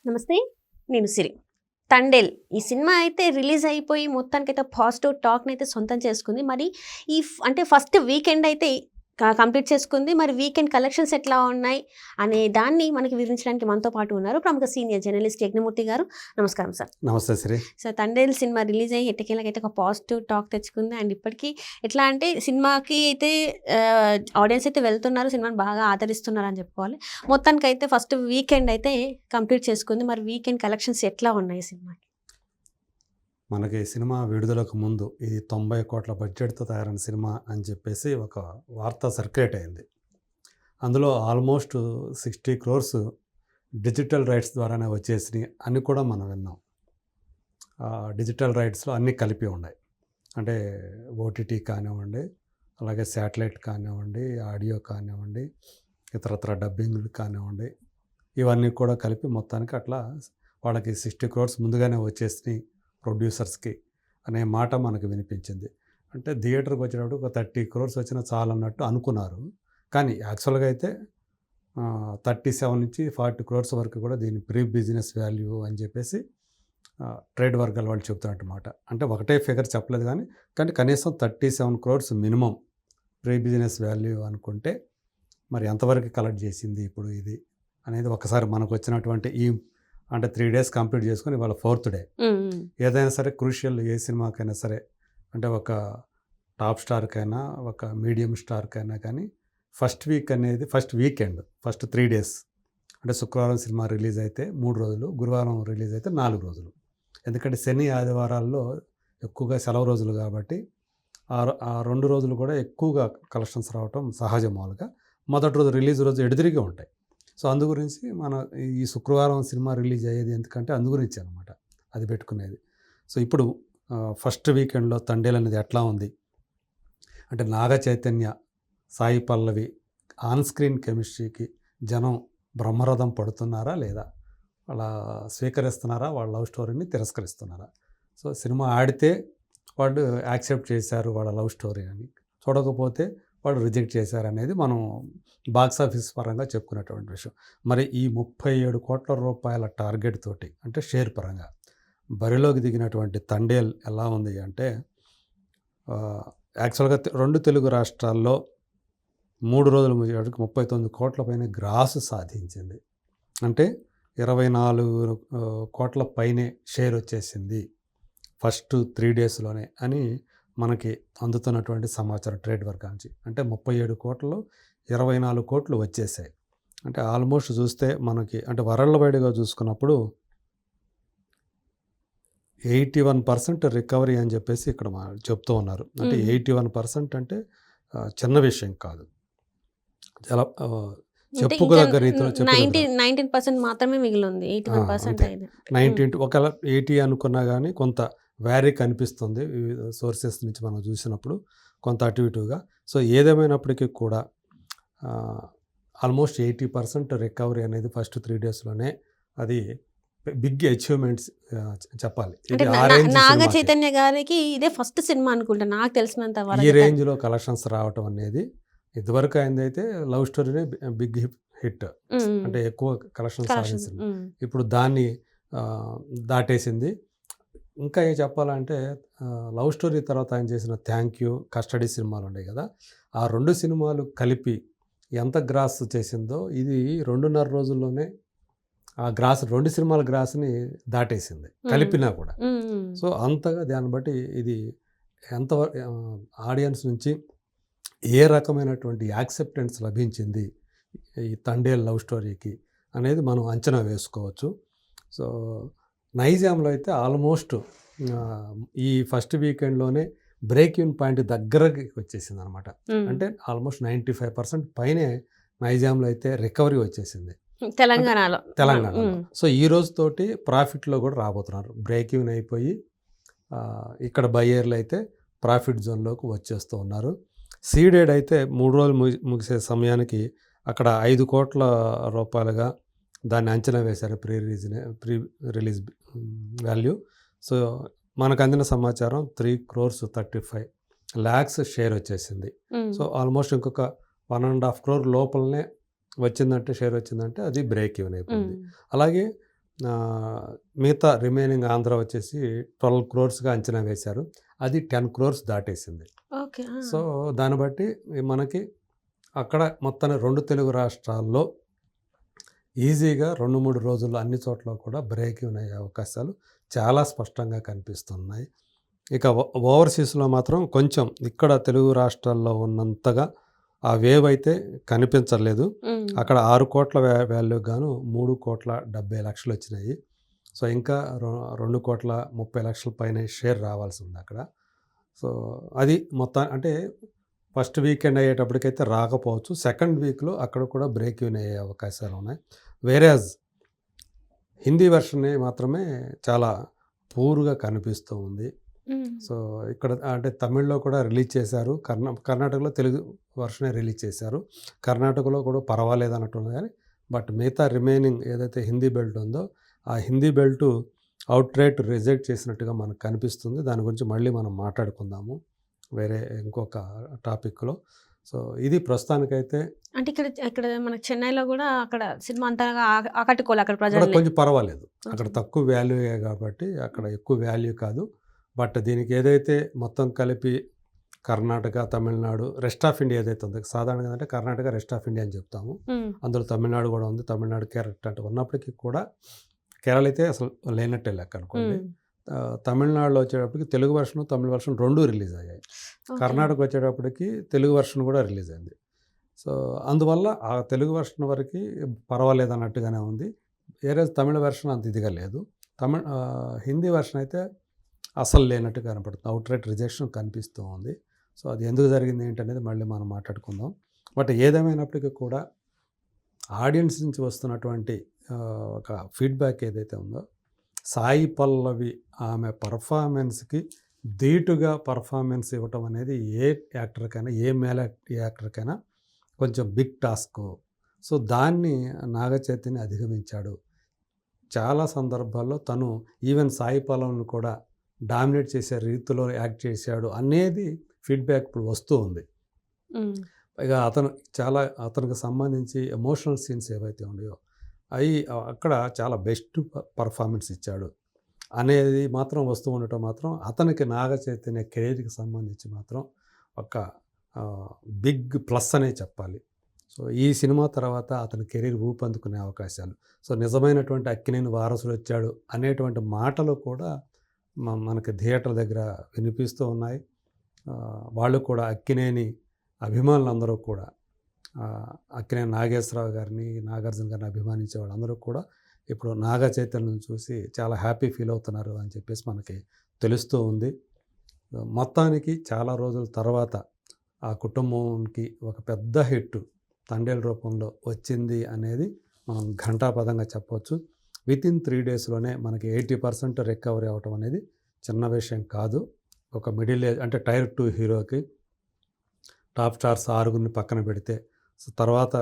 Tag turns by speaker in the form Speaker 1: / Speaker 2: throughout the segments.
Speaker 1: నమస్తే, నేను సిరి. 'తండేల్' ఈ సినిమా అయితే రిలీజ్ అయిపోయి మొత్తానికైతే పాజిటివ్ టాక్‌నైతే సొంతం చేసుకుంది. మరి అంటే ఫస్ట్ వీకెండ్ అయితే కంప్లీట్ చేసుకుంది. మరి వీకెండ్ కలెక్షన్స్ ఎట్లా ఉన్నాయి అనే దాన్ని మనకి వివరించడానికి మనతో పాటు ఉన్నారు ప్రముఖ సీనియర్ జర్నలిస్ట్ యజ్ఞమూర్తి గారు. నమస్కారం సార్.
Speaker 2: నమస్తే శ్రీ.
Speaker 1: సో 'తండేల్' సినిమా రిలీజ్ అయ్యి ఎట్టకేలకైతే ఒక పాజిటివ్ టాక్ తెచ్చుకుంది. అండ్ ఇప్పటికీ ఎట్లా అంటే సినిమాకి అయితే ఆడియన్స్ అయితే వెళ్తున్నారు, సినిమాని బాగా ఆదరిస్తున్నారు అని చెప్పుకోవాలి. మొత్తానికైతే ఫస్ట్ వీకెండ్ అయితే కంప్లీట్ చేసుకుంది. మరి వీకెండ్ కలెక్షన్స్ ఎట్లా ఉన్నాయి సినిమాకి?
Speaker 2: మనకి సినిమా విడుదలకు ముందు ఇది 90 కోట్ల బడ్జెట్తో తయారైన సినిమా అని చెప్పేసి ఒక వార్త సర్క్యులేట్ అయింది. అందులో ఆల్మోస్ట్ 60 crores డిజిటల్ రైట్స్ ద్వారానే వచ్చేసినాయి అని కూడా మనం విన్నాం. డిజిటల్ రైట్స్లో అన్నీ కలిపి ఉన్నాయి. అంటే ఓటీటీ కానివ్వండి, అలాగే శాటిలైట్ కానివ్వండి, ఆడియో కానివ్వండి, ఇతరత్ర డబ్బింగ్లు కానివ్వండి, ఇవన్నీ కూడా కలిపి మొత్తానికి అట్లా వాళ్ళకి 60 crores ముందుగానే వచ్చేసినాయి ప్రొడ్యూసర్స్కి అనే మాట మనకు వినిపించింది. అంటే థియేటర్కి వచ్చినప్పుడు ఒక 30 crores వచ్చినా చాలన్నట్టు అనుకున్నారు. కానీ యాక్చువల్గా అయితే 37 నుంచి 40 crores వరకు కూడా దీని ప్రీ బిజినెస్ వాల్యూ అని చెప్పేసి ట్రేడ్ వర్గాల వాళ్ళు చెప్తున్నమాట. అంటే ఒకటే ఫిగర్ చెప్పలేదు కానీ కనీసం 37 crores minimum pre business value అనుకుంటే మరి ఎంతవరకు కలెక్ట్ చేసింది ఇప్పుడు ఇది అనేది ఒకసారి మనకు వచ్చినటువంటి అంటే 3 days కంప్లీట్ చేసుకొని ఇవాళ 4th డే. ఏదైనా సరే క్రూషియల్ ఏ సినిమాకైనా సరే, అంటే ఒక టాప్ స్టార్కైనా ఒక మీడియం స్టార్కైనా కానీ ఫస్ట్ వీక్ అనేది ఫస్ట్ వీకెండ్ ఫస్ట్ 3 days అంటే శుక్రవారం సినిమా రిలీజ్ అయితే 3 రోజులు, గురువారం రిలీజ్ అయితే 4 రోజులు. ఎందుకంటే శని ఆదివారాల్లో ఎక్కువగా సెలవు రోజులు కాబట్టి ఆ 2 రోజులు కూడా ఎక్కువగా కలెక్షన్స్ రావటం సహజం. మామూలుగా మొదటి రోజు రిలీజ్ రోజు ఎడుదిరిగా ఉంటాయి. సో అందు గురించి మన ఈ శుక్రవారం సినిమా రిలీజ్ అయ్యేది ఎందుకంటే అందు గురించి అనమాట అది పెట్టుకునేది. సో ఇప్పుడు ఫస్ట్ వీకెండ్లో 'తండేల్' అనేది ఎట్లా ఉంది అంటే నాగ చైతన్య, సాయి పల్లవి ఆన్ స్క్రీన్ కెమిస్ట్రీకి జనం బ్రహ్మరథం పడుతున్నారా లేదా, వాళ్ళ స్వీకరిస్తున్నారా, వాళ్ళ లవ్ స్టోరీని తిరస్కరిస్తున్నారా? సో సినిమా ఆడితే వాళ్ళు యాక్సెప్ట్ చేశారు వాళ్ళ లవ్ స్టోరీ అని, చూడకపోతే వాళ్ళు రిజెక్ట్ చేశారనేది మనం బాక్స్ ఆఫీస్ పరంగా చెప్పుకునేటువంటి విషయం. మరి ఈ 37 కోట్ల రూపాయల టార్గెట్ తోటి అంటే షేర్ పరంగా బరిలోకి దిగినటువంటి 'తండేల్' ఎలా ఉంది అంటే యాక్చువల్గా 2 తెలుగు రాష్ట్రాల్లో 3 రోజుల ముందు 39 కోట్ల పైన గ్రాస్ సాధించింది. అంటే 24 కోట్ల పైనే షేర్ వచ్చేసింది ఫస్ట్ 3 daysలోనే అని మనకి అందుతున్నటువంటి సమాచారం ట్రేడ్ వర్గాల నుంచి. అంటే 37 కోట్లు 24 కోట్లు వచ్చేసాయి. అంటే ఆల్మోస్ట్ చూస్తే మనకి అంటే వరల్డ్ వైడ్గా చూసుకున్నప్పుడు 81% రికవరీ అని చెప్పేసి ఇక్కడ చెప్తూ ఉన్నారు. అంటే 81% అంటే చిన్న విషయం కాదు, చాలా చెప్పుకోదగ్గ రీతిలో
Speaker 1: 19% మాత్రమే మిగిలింది. 81%
Speaker 2: ఒకవేళ 80 అనుకున్నా కానీ కొంత వ్యారీ కనిపిస్తుంది వివిధ సోర్సెస్ నుంచి మనం చూసినప్పుడు, కొంత అటు ఇటుగా. సో ఏదేమైనప్పటికీ కూడా ఆల్మోస్ట్ 80% రికవరీ అనేది ఫస్ట్ 3 daysలోనే అది బిగ్ అచీవ్మెంట్స్ చెప్పాలి.
Speaker 1: నాగ చైతన్య గారికి ఇదే ఫస్ట్ సినిమా అనుకుంటా నాకు తెలిసినంత వరకు.
Speaker 2: ఈ రేంజ్లో కలెక్షన్స్ రావటం అనేది ఇదివరకు అయిందైతే లవ్ స్టోరీనే బిగ్ హిట్, అంటే ఎక్కువ కలెక్షన్స్ సాధించింది. ఇప్పుడు దాన్ని దాటేసింది. ఇంకా ఏం చెప్పాలంటే లవ్ స్టోరీ తర్వాత ఆయన చేసిన 'థ్యాంక్ యూ', 'కస్టడీ' సినిమాలు ఉన్నాయి కదా, ఆ 2 సినిమాలు కలిపి ఎంత గ్రాస్ చేసిందో ఇది 2.5 రోజుల్లోనే ఆ గ్రాస్ 2 సినిమాల గ్రాస్ని దాటేసింది కలిపినా కూడా. సో అంతగా దాన్ని బట్టి ఇది ఎంత ఆడియన్స్ నుంచి ఏ రకమైనటువంటి యాక్సెప్టెన్స్ లభించింది ఈ 'తండేల్' లవ్ స్టోరీకి అనేది మనం అంచనా వేసుకోవచ్చు. సో నైజాంలో అయితే ఆల్మోస్ట్ ఈ ఫస్ట్ వీకెండ్లోనే బ్రేక్ ఇన్ పాయింట్ దగ్గరకి వచ్చేసింది అనమాట. అంటే ఆల్మోస్ట్ 95% పైనే నైజాంలో అయితే రికవరీ వచ్చేసింది
Speaker 1: తెలంగాణలో.
Speaker 2: సో ఈ రోజుతోటి ప్రాఫిట్లో కూడా రాబోతున్నారు. బ్రేక్ ఇన్ అయిపోయి ఇక్కడ బయ్యర్లు అయితే ప్రాఫిట్ జోన్లోకి వచ్చేస్తూ ఉన్నారు. సీడెడ్ అయితే 3 రోజులు ముగిసే సమయానికి అక్కడ 5 కోట్ల రూపాయలుగా దాన్ని అంచనా వేశారు ప్రీ రిలీజ్ వాల్యూ. సో మనకు అందిన సమాచారం 3.35 crores షేర్ వచ్చేసింది. సో ఆల్మోస్ట్ ఇంకొక 1.5 crore లోపలనే వచ్చిందంటే షేర్ వచ్చిందంటే అది బ్రేక్ ఈవెన్ అయిపోయింది. అలాగే మిగతా రిమైనింగ్ ఆంధ్ర వచ్చేసి 12 క్రోర్స్గా అంచనా వేశారు. అది 10 క్రోర్స్ దాటేసింది.
Speaker 1: ఓకే.
Speaker 2: సో దాన్ని బట్టి మనకి అక్కడ మొత్తాన్ని 2 తెలుగు రాష్ట్రాల్లో ఈజీగా 2-3 రోజుల్లో అన్ని చోట్ల కూడా బ్రేక్ ఈవెన్ అయ్యే అవకాశాలు చాలా స్పష్టంగా కనిపిస్తున్నాయి. ఇక ఓవర్సీస్లో మాత్రం కొంచెం ఇక్కడ తెలుగు రాష్ట్రాల్లో ఉన్నంతగా ఆ వేవ్ అయితే కనిపించలేదు. అక్కడ 6 కోట్ల వాల్యూ గాను 3,70,00,000 వచ్చినాయి. సో ఇంకా 2,30,00,000 పైన షేర్ రావాల్సి ఉంది అక్కడ. సో అది మొత్తం అంటే ఫస్ట్ వీకెండ్ అయ్యేటప్పటికైతే రాకపోవచ్చు. సెకండ్ వీక్లో అక్కడ కూడా బ్రేక్ ఈవెన్ అయ్యే అవకాశాలు ఉన్నాయి. వేరేజ్ హిందీ వెర్షన్ మాత్రమే చాలా పూర్గా కనిపిస్తూ ఉంది. సో ఇక్కడ అంటే తమిళ్లో కూడా రిలీజ్ చేశారు. కర్ణాటకలో తెలుగు వర్షనే రిలీజ్ చేశారు. కర్ణాటకలో కూడా పర్వాలేదు అన్నట్టుంది కానీ బట్ మిగతా రిమైనింగ్ ఏదైతే హిందీ బెల్ట్ ఉందో ఆ Hindi belt out right reject చేసినట్టుగా మనకు కనిపిస్తుంది. దాని గురించి మళ్ళీ మనం మాట్లాడుకుందాము వేరే ఇంకొక టాపిక్లో. సో ఇది ప్రస్తుతానికైతే
Speaker 1: అంటే ఇక్కడ మనకి చెన్నైలో కూడా అక్కడ సినిమా అంతగా ఆకట్టుకోవాలి అక్కడ
Speaker 2: అక్కడ
Speaker 1: ప్రజలు.
Speaker 2: కొంచెం పర్వాలేదు. అక్కడ తక్కువ వాల్యూయే కాబట్టి అక్కడ ఎక్కువ వాల్యూ కాదు. బట్ దీనికి ఏదైతే మొత్తం కలిపి Karnataka, Tamil Nadu, rest of India ఏదైతే ఉందో సాధారణంగా అంటే కర్ణాటక రెస్ట్ ఆఫ్ ఇండియా అని చెప్తాము. అందులో తమిళనాడు కూడా ఉంది. తమిళనాడు, కేరళ అంటే ఉన్నప్పటికీ కూడా కేరళ అయితే అసలు లేనట్టే లెక్క అనుకోండి. తమిళనాడులో వచ్చేటప్పటికి తెలుగు వర్షన్, తమిళ వర్షన్ 2 రిలీజ్ అయ్యాయి. కర్ణాటక వచ్చేటప్పటికి తెలుగు వర్షన్ కూడా రిలీజ్ అయింది. సో అందువల్ల ఆ తెలుగు వర్షన్ వరకు పర్వాలేదు అన్నట్టుగానే ఉంది. వేరే తమిళ వర్షన్ అంత ఇదిగా లేదు. హిందీ వర్షన్ అయితే అసలు లేనట్టు కనపడుతుంది. అవుట్ రైట్ రిజెక్షన్ కనిపిస్తూ ఉంది. సో అది ఎందుకు జరిగింది ఏంటనేది మళ్ళీ మనం మాట్లాడుకుందాం. బట్ ఏదేమైనప్పటికీ కూడా ఆడియన్స్ నుంచి వస్తున్నటువంటి ఒక ఫీడ్బ్యాక్ ఏదైతే ఉందో సాయి పల్లవి ఆమె పర్ఫార్మెన్స్కి ధీటుగా పర్ఫార్మెన్స్ ఇవ్వటం అనేది ఏ యాక్టర్కైనా ఏ మేల్ యాక్టర్కైనా కొంచెం బిగ్ టాస్క్. సో దాన్ని నాగ చైతన్య అధిగమించాడు. చాలా సందర్భాల్లో తను ఈవెన్ సాయి పల్లవిని కూడా డామినేట్ చేసే రీతిలో యాక్ట్ చేశాడు అనేది ఫీడ్బ్యాక్ ఇప్పుడు వస్తూ ఉంది. పైగా అతనికి సంబంధించి ఎమోషనల్ సీన్స్ ఏవైతే ఉన్నాయో అవి అక్కడ చాలా బెస్ట్ పర్ఫార్మెన్స్ ఇచ్చాడు అనేది మాత్రం వస్తూ ఉండటం మాత్రం అతనికి నాగ చైతన్య కెరీర్కి సంబంధించి మాత్రం ఒక బిగ్ ప్లస్ అనే చెప్పాలి. సో ఈ సినిమా తర్వాత అతని కెరీర్ ఊపందుకునే అవకాశాలు, సో నిజమైనటువంటి అక్కినేని వారసుడు వచ్చాడు అనేటువంటి మాటలు కూడా మనకి థియేటర్ దగ్గర వినిపిస్తూ ఉన్నాయి. వాళ్ళు కూడా అక్కినేని అభిమానులందరూ కూడా అక్కినేని నాగేశ్వరరావు గారిని, నాగార్జున గారిని అభిమానించే వాళ్ళందరూ కూడా ఇప్పుడు నాగ చైతన్యం చూసి చాలా హ్యాపీ ఫీల్ అవుతున్నారు అని చెప్పేసి మనకి తెలుస్తూ ఉంది. మొత్తానికి చాలా రోజుల తర్వాత ఆ కుటుంబానికి ఒక పెద్ద హిట్ తండేల్ రూపంలో వచ్చింది అనేది మనం ఘంటాపదంగా చెప్పవచ్చు. వితిన్ 3 డేస్లోనే మనకి 80% రికవరీ అవ్వటం అనేది చిన్న విషయం కాదు. ఒక మిడిల్ ఏజ్ అంటే టైర్ 2 హీరోకి టాప్ స్టార్స్ 6గురిని పక్కన పెడితే తర్వాత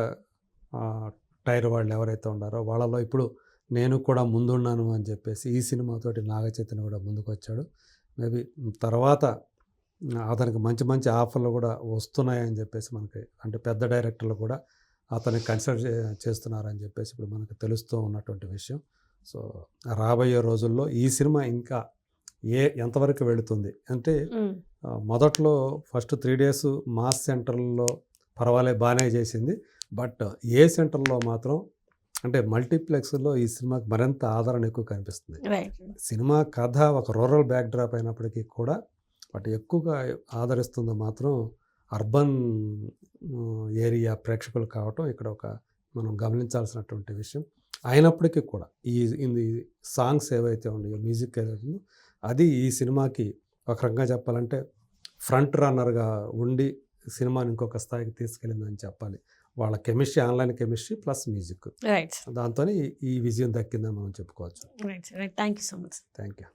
Speaker 2: టైర్ వాళ్ళు ఎవరైతే ఉన్నారో వాళ్ళలో ఇప్పుడు నేను కూడా ముందున్నాను అని చెప్పేసి ఈ సినిమాతోటి నాగ చైతన్య కూడా ముందుకు వచ్చాడు. మేబీ తర్వాత అతనికి మంచి మంచి ఆఫర్లు కూడా వస్తున్నాయని చెప్పేసి మనకి అంటే పెద్ద డైరెక్టర్లు కూడా అతన్ని కన్సిడర్ చేస్తున్నారని చెప్పేసి ఇప్పుడు మనకు తెలుస్తూ ఉన్నటువంటి విషయం. సో రాబోయే రోజుల్లో ఈ సినిమా ఇంకా ఎంతవరకు వెళుతుంది అంటే మొదట్లో ఫస్ట్ 3 డేస్ మాస్ సెంటర్లో పర్వాలే బాగానే చేసింది. బట్ ఏ సెంటర్లో మాత్రం అంటే మల్టీప్లెక్స్లో ఈ సినిమాకి మరింత ఆదరణ ఎక్కువ కనిపిస్తుంది. సినిమా కథ ఒక రూరల్ బ్యాక్డ్రాప్ అయినప్పటికీ కూడా బట్ ఎక్కువగా ఆదరిస్తుంది మాత్రం అర్బన్ ఏరియా ప్రేక్షకులు కావటం ఇక్కడ ఒక మనం గమనించాల్సినటువంటి విషయం. అయినప్పటికీ కూడా ఈ సాంగ్స్ ఏవైతే ఉన్నాయో మ్యూజిక్ ఏదైతే అది ఈ సినిమాకి ఒక రకంగా చెప్పాలంటే ఫ్రంట్ రన్నర్గా ఉండి సినిమాని ఇంకొక స్థాయికి తీసుకెళ్ళిందని చెప్పాలి. వాళ్ళ chemistry, online chemistry plus music, దాంతో ఈ విజయం దక్కిందని మనం చెప్పుకోవచ్చు.
Speaker 1: Thank you so much.
Speaker 2: Thank you.